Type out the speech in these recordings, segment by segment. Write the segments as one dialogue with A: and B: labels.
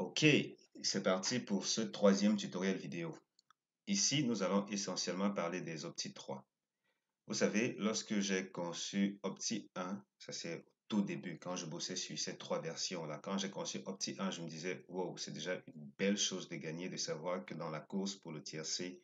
A: Ok, c'est parti pour ce troisième tutoriel vidéo. Ici, nous allons essentiellement parler des Opti 3. Vous savez, lorsque j'ai conçu Opti 1, ça c'est au tout début, quand je bossais sur ces trois versions-là, quand j'ai conçu Opti 1, je me disais, wow, c'est déjà une belle chose de gagner, de savoir que dans la course pour le tiercé,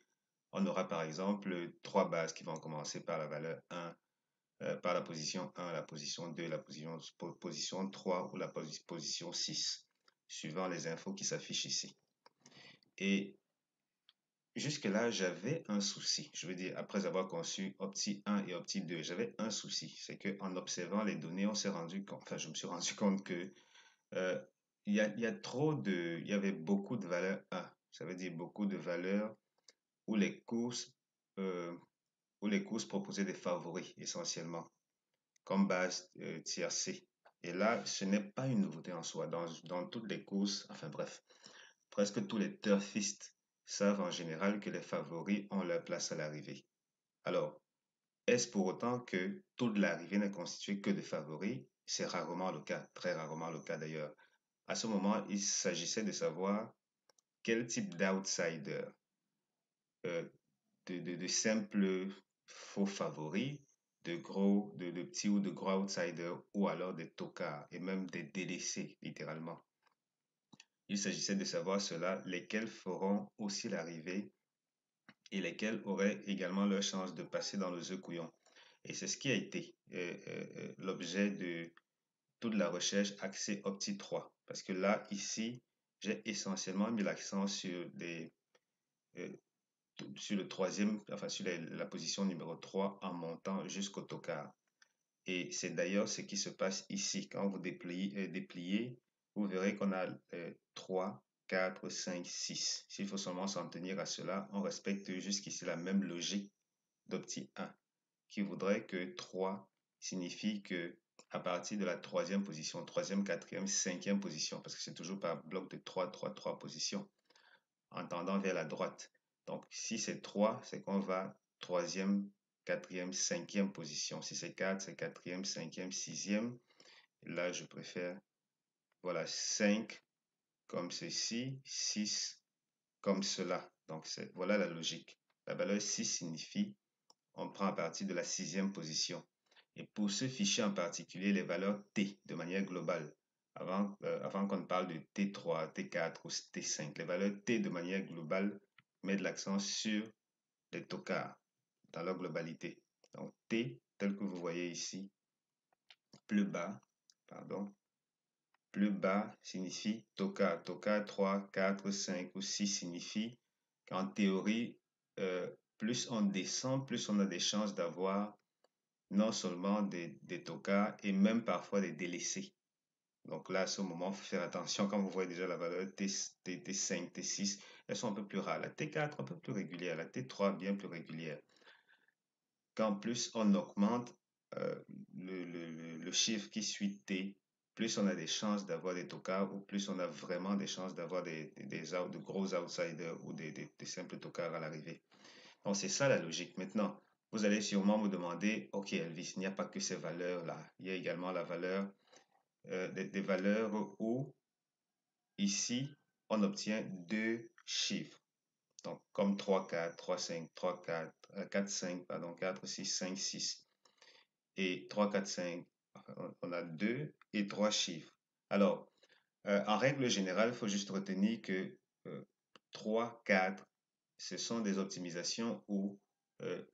A: on aura par exemple trois bases qui vont commencer par la valeur 1, par la position 1, la position 2, la position 3 ou la position 6, suivant les infos qui s'affichent ici. Et jusque-là, j'avais un souci. Je veux dire, après avoir conçu Opti 1 et Opti 2, j'avais un souci. C'est qu'en observant les données, on s'est rendu compte, enfin, je me suis rendu compte que euh, il y a trop de, il y avait beaucoup de valeurs 1. Ça veut dire beaucoup de valeurs où euh, les courses proposaient des favoris essentiellement, comme base tiercé. Et là, ce n'est pas une nouveauté en soi. Dans toutes les courses, enfin bref, presque tous les turfistes savent en général que les favoris ont leur place à l'arrivée. Alors, est-ce pour autant que toute l'arrivée n'est constituée que de favoris? C'est rarement le cas, très rarement le cas d'ailleurs. À ce moment, il s'agissait de savoir quel type d'outsider, euh, de simples faux favoris, de petits ou de gros outsiders, ou alors des tocards et même des délaissés, littéralement. Il s'agissait de savoir cela, lesquels feront aussi l'arrivée et lesquels auraient également leur chance de passer dans le œuf couillon. Et c'est ce qui a été l'objet de toute la recherche axée Opti 3. Parce que là, ici, j'ai essentiellement mis l'accent euh, sur le troisième, enfin sur la position numéro 3 en montant jusqu'au tocard. Et c'est d'ailleurs ce qui se passe ici. Quand vous dépliez, vous verrez qu'on a 3, 4, 5, 6. S'il faut seulement s'en tenir à cela, on respecte jusqu'ici la même logique d'Opti 1, qui voudrait que 3 signifie que à partir de la troisième position, troisième, quatrième, cinquième position, parce que c'est toujours par bloc de 3, 3, 3 positions, en tendant vers la droite. Donc, si c'est 3, c'est qu'on va troisième, quatrième, cinquième position. Si c'est 4, c'est quatrième, cinquième, sixième. Là, je préfère, voilà, 5 comme ceci, 6 comme cela. Donc, voilà la logique. La valeur 6 signifie on prend à partir de la sixième position. Et pour ce fichier en particulier, les valeurs T de manière globale, avant qu'on ne parle de T3, T4 ou T5, les valeurs T de manière globale mettent l'accent sur les tocards dans leur globalité. Donc T, tel que vous voyez ici, plus bas, pardon, plus bas signifie tocard. Tocard 3, 4, 5 ou 6 signifie qu'en théorie, plus on descend, plus on a des chances d'avoir non seulement des tocards et même parfois des délaissés. Donc là, à ce moment, il faut faire attention quand vous voyez déjà la valeur T5, T6, elles sont un peu plus rares. La T4 un peu plus régulière, la T3 bien plus régulière. Quand plus on augmente euh, le chiffre qui suit T, plus on a des chances d'avoir des tocards ou plus on a vraiment des chances d'avoir de gros outsiders ou des simples tocards à l'arrivée. Donc, c'est ça la logique. Maintenant, vous allez sûrement me demander, OK, Elvis, il n'y a pas que ces valeurs-là. Il y a également la valeur, des valeurs où, ici, on obtient deux chiffres. Donc, comme 3, 4, 3, 5, 3, 4, 4, 5, pardon, 4, 6, 5, 6. Et 3, 4, 5, on a deux et trois chiffres. Alors, en règle générale, il faut juste retenir que 3, 4, ce sont des optimisations où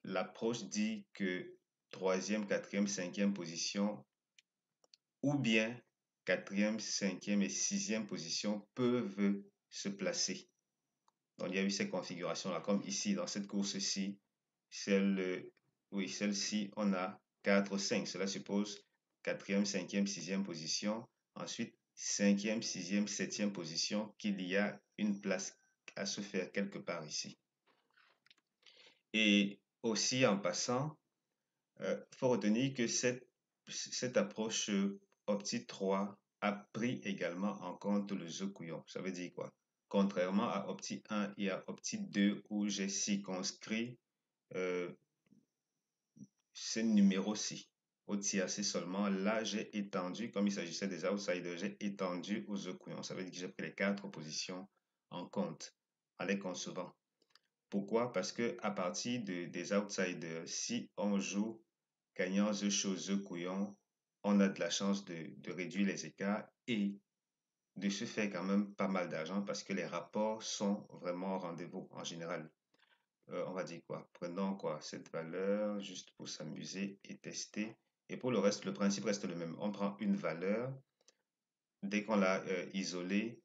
A: l'approche dit que troisième, quatrième, cinquième position ou bien quatrième, cinquième et sixième position peuvent se placer. Donc il y a eu ces configurations-là, comme ici dans cette course-ci, oui, celle-ci, on a 4, 5. Cela suppose quatrième, cinquième, sixième position. Ensuite, cinquième, sixième, septième position, qu'il y a une place à se faire quelque part ici. Et aussi en passant, faut retenir que cette approche Opti 3 a pris également en compte le jeu couillon. Ça veut dire quoi? Contrairement à Opti 1 et à Opti 2 où j'ai circonscrit euh, ces numéros-ci. au tiercé seulement. Là, j'ai étendu, comme il s'agissait des outsiders, j'ai étendu aux œufs couillons. Ça veut dire que j'ai pris les 4 positions en compte en les concevant. Pourquoi? Parce que à partir des outsiders, si on joue gagnant œufs chauds, œufs couillons, on a de la chance de réduire les écarts et de se faire quand même pas mal d'argent parce que les rapports sont vraiment au rendez-vous en général. On va dire quoi? Prenons quoi? Cette valeur juste pour s'amuser et tester. Et pour le reste, le principe reste le même. On prend une valeur, dès qu'on l'a isolée,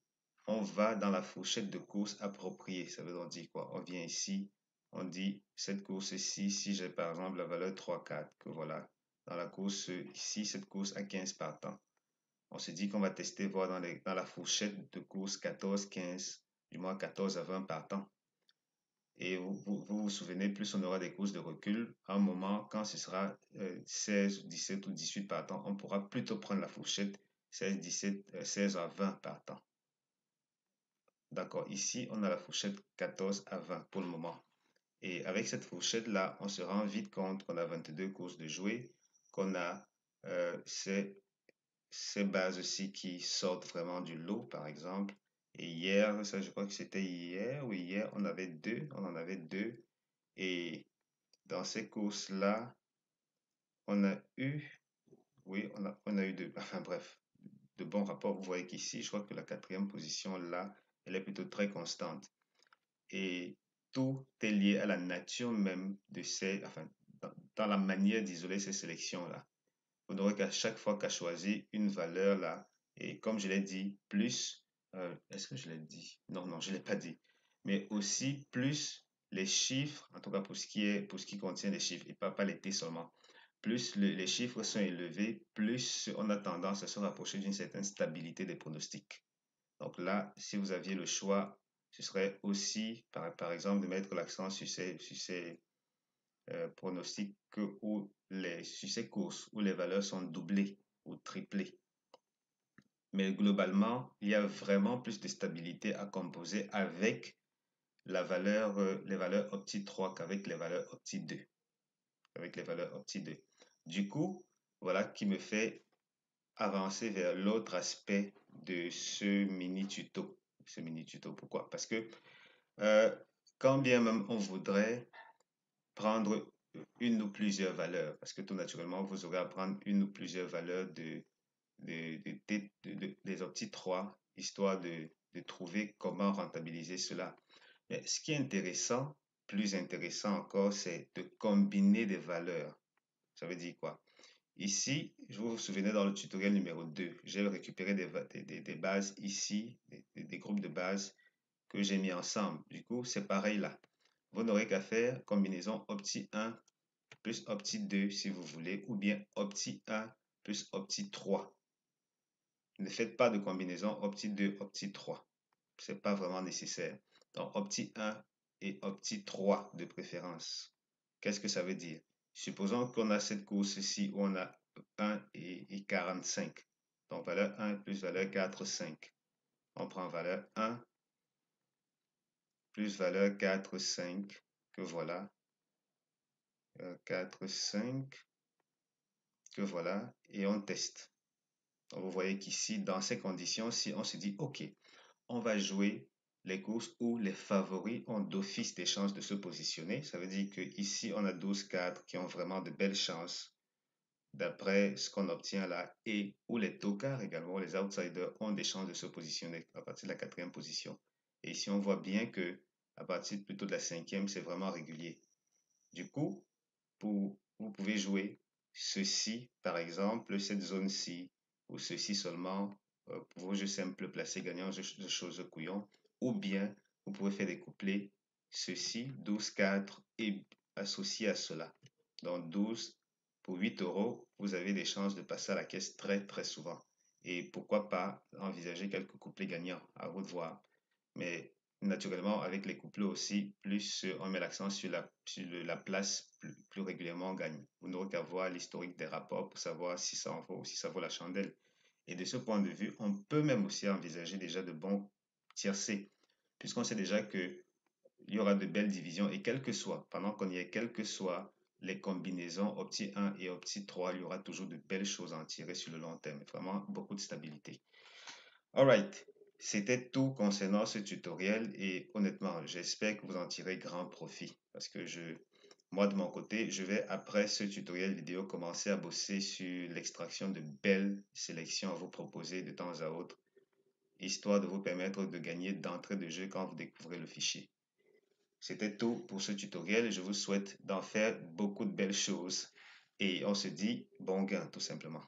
A: on va dans la fourchette de course appropriée. Ça veut dire quoi? On vient ici, on dit cette course-ci, si j'ai par exemple la valeur 3, 4, que voilà, dans la course ici, cette course à 15 partants. On se dit qu'on va tester, voir dans la fourchette de course 14, 15, du moins 14 à 20 partants. Et vous souvenez, plus on aura des courses de recul, à un moment, quand ce sera 16, 17 ou 18 partants, on pourra plutôt prendre la fourchette 16, 17, 16 à 20 partants. D'accord, ici, on a la fourchette 14 à 20 pour le moment. Et avec cette fourchette-là, on se rend vite compte qu'on a 22 courses de jouer, qu'on a ces bases-ci qui sortent vraiment du lot, par exemple. Et hier, ça, je crois que c'était hier, oui, hier, on en avait deux. Et dans ces courses-là, on a eu, oui, on a eu enfin bref, de bons rapports. Vous voyez qu'ici, je crois que la 4e position, là, elle est plutôt très constante. Et tout est lié à la nature même de enfin, dans la manière d'isoler ces sélections-là. Vous n'aurez qu'à chaque fois qu'à choisir une valeur là, et comme je l'ai dit, plus, est-ce que je l'ai dit? Non, non, je ne l'ai pas dit. Mais aussi, plus les chiffres, en tout cas pour ce qui contient les chiffres, et pas les T seulement, plus les chiffres sont élevés, plus on a tendance à se rapprocher d'une certaine stabilité des pronostics. Donc là, si vous aviez le choix, ce serait aussi, par exemple, de mettre l'accent sur ces pronostics sur ces courses où les valeurs sont doublées ou triplées. Mais globalement, il y a vraiment plus de stabilité à composer avec les valeurs opti 3 qu'avec les valeurs opti 2. Avec les valeurs opti 2. Du coup, voilà qui me fait avancer vers l'autre aspect de ce mini tuto. Pourquoi? Parce que quand bien même on voudrait prendre une ou plusieurs valeurs, parce que tout naturellement, vous aurez à prendre une ou plusieurs valeurs des optis 3, histoire de trouver comment rentabiliser cela. Mais ce qui est intéressant, plus intéressant encore, c'est de combiner des valeurs. Ça veut dire quoi? Ici, je vous souvenez dans le tutoriel numéro 2, j'ai récupéré des bases ici, des groupes de bases que j'ai mis ensemble. Du coup, c'est pareil là. Vous n'aurez qu'à faire combinaison opti 1 plus opti 2 si vous voulez, ou bien opti 1 plus opti 3. Ne faites pas de combinaison opti 2, opti 3. Ce n'est pas vraiment nécessaire. Donc, opti 1 et opti 3 de préférence. Qu'est-ce que ça veut dire? Supposons qu'on a cette course-ci où on a 1 et 45. Donc, valeur 1 plus valeur 4, 5. On prend valeur 1 plus valeur 4, 5, que voilà. 4, 5, que voilà, et on teste. Donc, vous voyez qu'ici, dans ces conditions, si on se dit, OK, on va jouer les courses où les favoris ont d'office des chances de se positionner. Ça veut dire qu'ici, on a 12 cadres qui ont vraiment de belles chances d'après ce qu'on obtient là, et où les tocards également, les outsiders, ont des chances de se positionner à partir de la 4e position. Et ici, on voit bien que à partir plutôt de la 5e, c'est vraiment régulier. Du coup, vous pouvez jouer ceci, par exemple, cette zone-ci, ou ceci seulement, pour vos jeux simples placés gagnants, de choses couillons, ou bien vous pouvez faire des couplets, ceci, 12, 4, et associé à cela. Donc 12, pour 8 euros, vous avez des chances de passer à la caisse très très souvent. Et pourquoi pas envisager quelques couplets gagnants, à vous de voir. Mais naturellement, avec les couplets aussi, plus on met l'accent sur la place, plus régulièrement on gagne. Vous n'aurez qu'à voir l'historique des rapports pour savoir si ça en vaut ou si ça vaut la chandelle. Et de ce point de vue, on peut même aussi envisager déjà de bons tiercés, puisqu'on sait déjà qu'il y aura de belles divisions et quel que soit, pendant qu'on y est, quel que soit les combinaisons Opti 1 et Opti 3, il y aura toujours de belles choses à en tirer sur le long terme. Vraiment beaucoup de stabilité. Alright, c'était tout concernant ce tutoriel et honnêtement, j'espère que vous en tirez grand profit parce que moi de mon côté, je vais après ce tutoriel vidéo commencer à bosser sur l'extraction de belles sélections à vous proposer de temps à autre, histoire de vous permettre de gagner d'entrée de jeu quand vous découvrez le fichier. C'était tout pour ce tutoriel et je vous souhaite d'en faire beaucoup de belles choses et on se dit bon gain tout simplement.